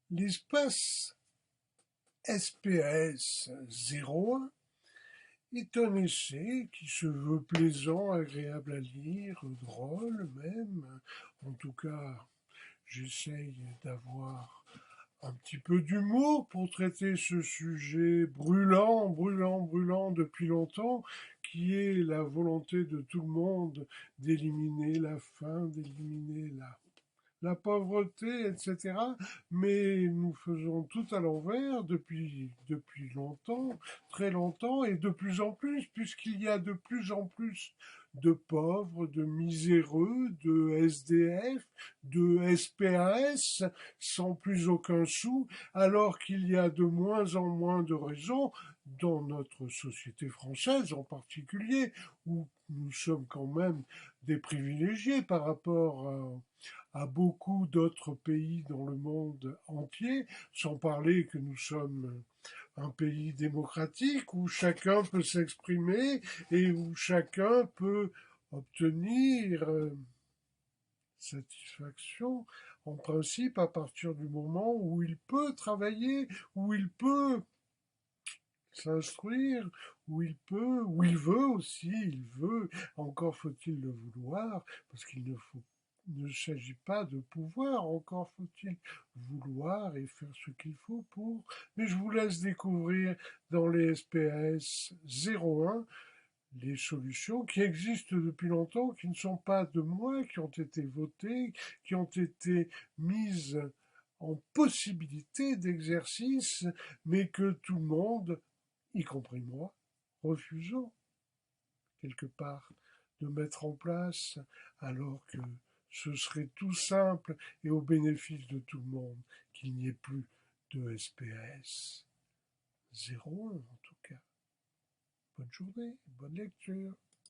L'espace SPS 01 est un essai qui se veut plaisant, agréable à lire, drôle même. En tout cas, j'essaye d'avoir un petit peu d'humour pour traiter ce sujet brûlant, brûlant, brûlant depuis longtemps, qui est la volonté de tout le monde d'éliminer la faim, d'éliminer la pauvreté, etc. Mais nous faisons tout à l'envers depuis longtemps, très longtemps, et de plus en plus, puisqu'il y a de plus en plus de pauvres, de miséreux, de SDF, de SPAS, sans plus aucun sou, alors qu'il y a de moins en moins de raisons, dans notre société française en particulier, où nous sommes quand même des privilégiés par rapport à beaucoup d'autres pays dans le monde entier, sans parler que nous sommes un pays démocratique où chacun peut s'exprimer et où chacun peut obtenir satisfaction en principe à partir du moment où il peut travailler, où il peut s'instruire, où il veut aussi, il veut, encore faut-il le vouloir, parce qu'il ne s'agit pas de pouvoir, encore faut-il vouloir et faire ce qu'il faut pour. Mais je vous laisse découvrir dans les SPS 01 les solutions qui existent depuis longtemps, qui ne sont pas de moi, qui ont été votées, qui ont été mises en possibilité d'exercice, mais que tout le monde, y compris moi, refusant quelque part de mettre en place, alors que ce serait tout simple et au bénéfice de tout le monde qu'il n'y ait plus de SPS. 01 en tout cas. Bonne journée, bonne lecture.